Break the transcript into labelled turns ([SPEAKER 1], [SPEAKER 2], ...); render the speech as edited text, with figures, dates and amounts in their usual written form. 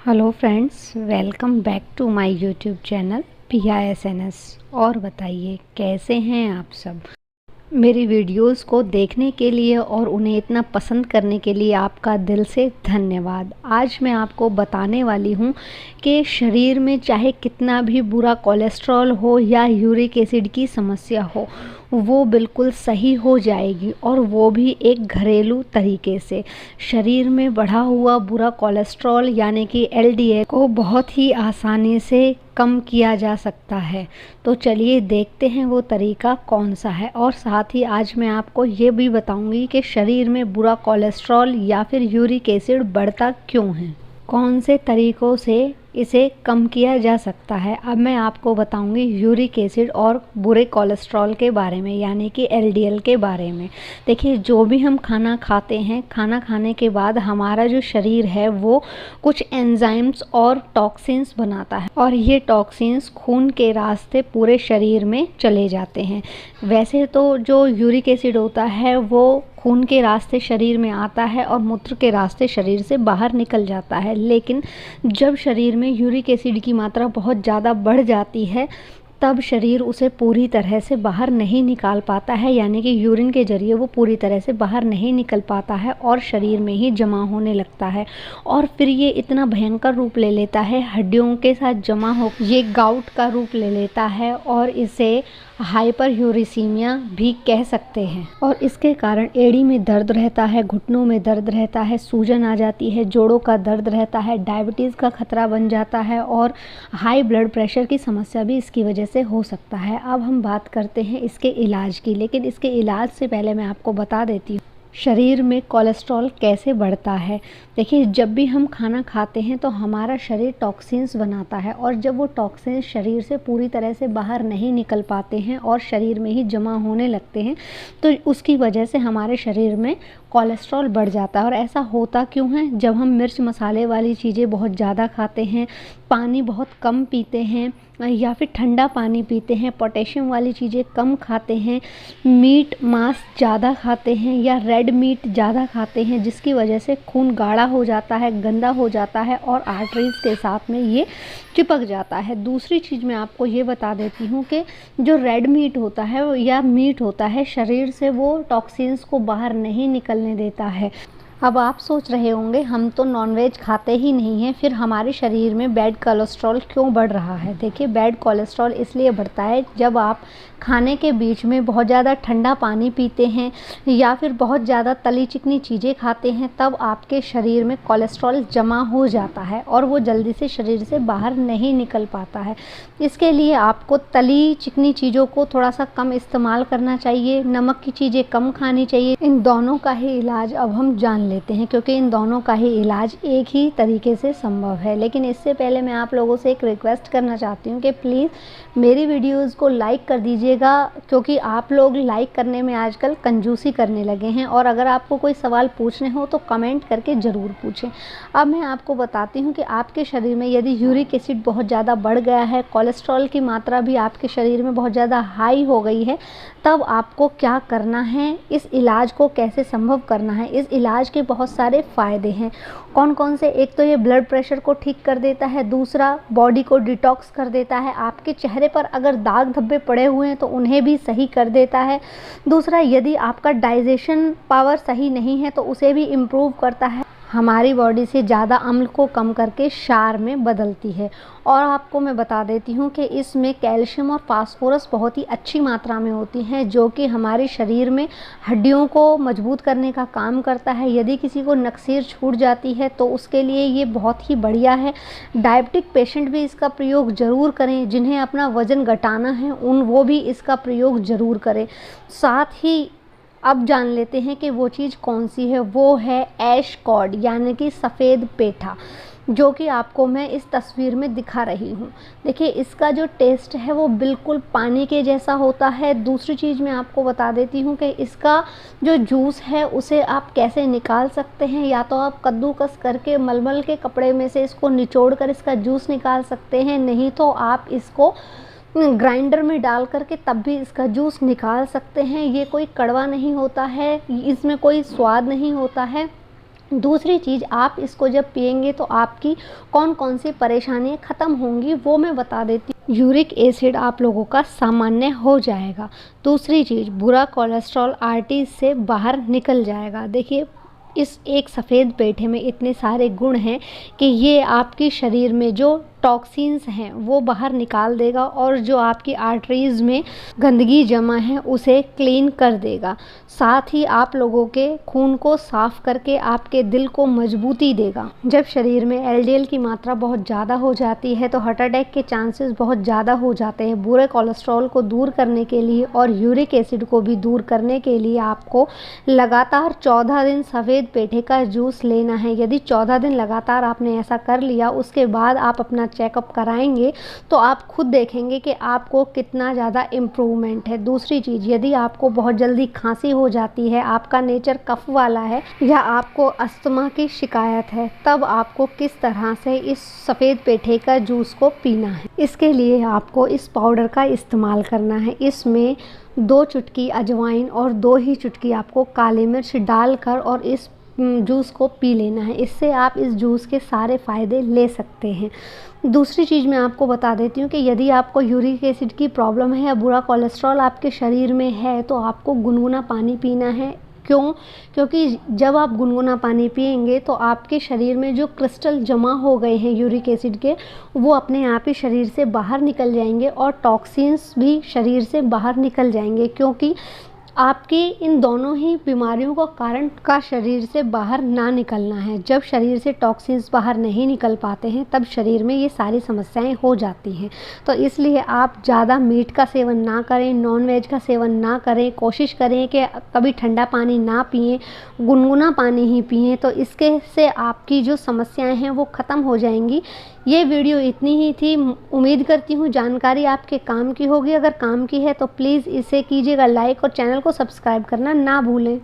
[SPEAKER 1] Hello friends, welcome back to my YouTube channel PISNS। और बताइए कैसे हैं आप सब। मेरी वीडियोस को देखने के लिए और उन्हें इतना पसंद करने के लिए आपका दिल से धन्यवाद। आज मैं आपको बताने वाली हूँ कि शरीर में चाहे कितना भी बुरा कोलेस्ट्रॉल हो या यूरिक एसिड की समस्या हो, वो बिल्कुल सही हो जाएगी, और वो भी एक घरेलू तरीके से। शरीर में बढ़ा हुआ बुरा कोलेस्ट्रॉल यानी कि LDL को बहुत ही आसानी से कम किया जा सकता है। तो चलिए देखते हैं वो तरीका कौन सा है। और साथ ही आज मैं आपको ये भी बताऊंगी कि शरीर में बुरा कोलेस्ट्रॉल या फिर यूरिक एसिड बढ़ता क्यों है, कौन से तरीक़ों से इसे कम किया जा सकता है। अब मैं आपको बताऊंगी यूरिक एसिड और बुरे कोलेस्ट्रॉल के बारे में, यानी कि LDL के बारे में। देखिए, जो भी हम खाना खाते हैं, खाना खाने के बाद हमारा जो शरीर है वो कुछ एंजाइम्स और टॉक्सिन्स बनाता है, और ये टॉक्सिन्स खून के रास्ते पूरे शरीर में चले जाते हैं। वैसे तो जो यूरिक एसिड होता है वो खून के रास्ते शरीर में आता है और मूत्र के रास्ते शरीर से बाहर निकल जाता है, लेकिन जब शरीर में यूरिक एसिड की मात्रा बहुत ज़्यादा बढ़ जाती है तब शरीर उसे पूरी तरह से बाहर नहीं निकाल पाता है, यानी कि यूरिन के जरिए वो पूरी तरह से बाहर नहीं निकल पाता है और शरीर में ही जमा होने लगता है। और फिर ये इतना भयंकर रूप ले लेता है, हड्डियों के साथ जमा हो ये गाउट का रूप ले लेता है, और इसे हाइपर यूरिसीमिया भी कह सकते हैं। और इसके कारण एड़ी में दर्द रहता है, घुटनों में दर्द रहता है, सूजन आ जाती है, जोड़ों का दर्द रहता है, डायबिटीज़ का खतरा बन जाता है, और हाई ब्लड प्रेशर की समस्या भी इसकी वजह से हो सकता है। अब हम बात करते हैं इसके इलाज की, लेकिन इसके इलाज से पहले मैं आपको बता देती हूँ शरीर में कोलेस्ट्रॉल कैसे बढ़ता है। देखिए, जब भी हम खाना खाते हैं तो हमारा शरीर टॉक्सिन्स बनाता है, और जब वो टॉक्सिन्स शरीर से पूरी तरह से बाहर नहीं निकल पाते हैं और शरीर में ही जमा होने लगते हैं, तो उसकी वजह से हमारे शरीर में कोलेस्ट्रॉल बढ़ जाता है। और ऐसा होता क्यों है? जब हम मिर्च मसाले वाली चीज़ें बहुत ज़्यादा खाते हैं, पानी बहुत कम पीते हैं, या फिर ठंडा पानी पीते हैं, पोटेशियम वाली चीज़ें कम खाते हैं, मीट मांस ज़्यादा खाते हैं या रेड मीट ज़्यादा खाते हैं, जिसकी वजह से खून गाढ़ा हो जाता है, गंदा हो जाता है और आर्टरीज के साथ में ये चिपक जाता है। दूसरी चीज़ मैं आपको ये बता देती हूँ कि जो रेड मीट होता है या मीट होता है, शरीर से वो टॉक्सिन्स को बाहर नहीं निकलने देता है। अब आप सोच रहे होंगे, हम तो नॉनवेज खाते ही नहीं हैं, फिर हमारे शरीर में बैड कोलेस्ट्रॉल क्यों बढ़ रहा है। देखिए, बैड कोलेस्ट्रॉल इसलिए बढ़ता है जब आप खाने के बीच में बहुत ज़्यादा ठंडा पानी पीते हैं या फिर बहुत ज़्यादा तली चिकनी चीज़ें खाते हैं, तब आपके शरीर में कोलेस्ट्रॉल जमा हो जाता है और वो जल्दी से शरीर से बाहर नहीं निकल पाता है। इसके लिए आपको तली चिकनी चीज़ों को थोड़ा सा कम इस्तेमाल करना चाहिए, नमक की चीज़ें कम खानी चाहिए। इन दोनों का ही इलाज अब हम जान लेते हैं, क्योंकि इन दोनों का ही इलाज एक ही तरीके से संभव है। लेकिन इससे पहले मैं आप लोगों से एक रिक्वेस्ट करना चाहती हूँ कि प्लीज़ मेरी वीडियोज़ को लाइक कर दीजिएगा, क्योंकि आप लोग लाइक करने में आजकल कंजूसी करने लगे हैं। और अगर आपको कोई सवाल पूछने हो तो कमेंट करके ज़रूर पूछें। अब मैं आपको बताती हूँ कि आपके शरीर में यदि यूरिक एसिड बहुत ज़्यादा बढ़ गया है, कोलेस्ट्रॉल की मात्रा भी आपके शरीर में बहुत ज़्यादा हाई हो गई है, तब आपको क्या करना है, इस इलाज को कैसे संभव करना है। इस इलाज के बहुत सारे फ़ायदे हैं। कौन कौन से? एक तो ये ब्लड प्रेशर को ठीक कर देता है, दूसरा बॉडी को डिटॉक्स कर देता है, आपके चेहरे पर अगर दाग धब्बे पड़े हुए हैं तो उन्हें भी सही कर देता है, दूसरा यदि आपका डाइजेशन पावर सही नहीं है तो उसे भी इम्प्रूव करता है, हमारी बॉडी से ज़्यादा अम्ल को कम करके क्षार में बदलती है। और आपको मैं बता देती हूँ कि इसमें कैल्शियम और फास्फोरस बहुत ही अच्छी मात्रा में होती हैं, जो कि हमारे शरीर में हड्डियों को मजबूत करने का काम करता है। यदि किसी को नक्सीर छूट जाती है तो उसके लिए ये बहुत ही बढ़िया है। डायबिटिक पेशेंट भी इसका प्रयोग ज़रूर करें, जिन्हें अपना वज़न घटाना है वो भी इसका प्रयोग ज़रूर करें। साथ ही अब जान लेते हैं कि वो चीज़ कौन सी है। वो है ऐश कॉर्ड, यानी कि सफ़ेद पेठा, जो कि आपको मैं इस तस्वीर में दिखा रही हूँ। देखिए, इसका जो टेस्ट है वो बिल्कुल पानी के जैसा होता है। दूसरी चीज़ मैं आपको बता देती हूँ कि इसका जो जूस है उसे आप कैसे निकाल सकते हैं। या तो आप कद्दूकस करके मलमल के कपड़े में से इसको निचोड़ कर इसका जूस निकाल सकते हैं, नहीं तो आप इसको ग्राइंडर में डाल करके तब भी इसका जूस निकाल सकते हैं। ये कोई कड़वा नहीं होता है, इसमें कोई स्वाद नहीं होता है, दूसरी चीज़, आप इसको जब पिएंगे तो आपकी कौन कौन सी परेशानियाँ ख़त्म होंगी वो मैं बता देती हूँ। यूरिक एसिड आप लोगों का सामान्य हो जाएगा। दूसरी चीज़, बुरा कोलेस्ट्रॉल आर्टरी से बाहर निकल जाएगा। देखिए, इस एक सफ़ेद पेठे में इतने सारे गुण हैं कि ये आपके शरीर में जो टॉक्सिन्स हैं वो बाहर निकाल देगा और जो आपकी आर्टरीज़ में गंदगी जमा है उसे क्लीन कर देगा। साथ ही आप लोगों के खून को साफ़ करके आपके दिल को मजबूती देगा। जब शरीर में एलडीएल की मात्रा बहुत ज़्यादा हो जाती है तो हार्ट अटैक के चांसेस बहुत ज़्यादा हो जाते हैं। बुरे कोलेस्ट्रॉल को दूर करने के लिए और यूरिक एसिड को भी दूर करने के लिए आपको लगातार 14 दिन सफ़ेद पेठे का जूस लेना है। यदि 14 दिन लगातार आपने ऐसा कर लिया, उसके बाद आप अपना चेकअप कराएंगे तो आप खुद देखेंगे कि आपको कितना ज़्यादा इम्प्रूवमेंट है। दूसरी चीज़, यदि आपको बहुत जल्दी खांसी हो जाती है, आपका नेचर कफ वाला है या आपको अस्थमा की शिकायत है, तब आपको किस तरह से इस सफ़ेद पेठे का जूस को पीना है। इसके लिए आपको इस पाउडर का इस्तेमाल करना है। इसमें 2 चुटकी अजवाइन और 2 ही चुटकी आपको काली मिर्च डालकर और इस जूस को पी लेना है। इससे आप इस जूस के सारे फ़ायदे ले सकते हैं। दूसरी चीज़ मैं आपको बता देती हूँ कि यदि आपको यूरिक एसिड की प्रॉब्लम है या बुरा कोलेस्ट्रॉल आपके शरीर में है तो आपको गुनगुना पानी पीना है। क्यों? क्योंकि जब आप गुनगुना पानी पिएंगे तो आपके शरीर में जो क्रिस्टल जमा हो गए हैं यूरिक एसिड के, वो अपने आप ही शरीर से बाहर निकल जाएंगे और टॉक्सिन्स भी शरीर से बाहर निकल जाएंगे। क्योंकि आपकी इन दोनों ही बीमारियों का कारण का शरीर से बाहर ना निकलना है। जब शरीर से टॉक्सिन्स बाहर नहीं निकल पाते हैं तब शरीर में ये सारी समस्याएं हो जाती हैं। तो इसलिए आप ज़्यादा मीट का सेवन ना करें, नॉन वेज का सेवन ना करें। कोशिश करें कि कभी ठंडा पानी ना पिएं, गुनगुना पानी ही पिएं। तो इसके से आपकी जो समस्याएं हैं वो ख़त्म हो जाएंगी। ये वीडियो इतनी ही थी। उम्मीद करती हूँ जानकारी आपके काम की होगी। अगर काम की है तो प्लीज़ इसे कीजिएगा लाइक और चैनल को सब्सक्राइब करना ना भूलें।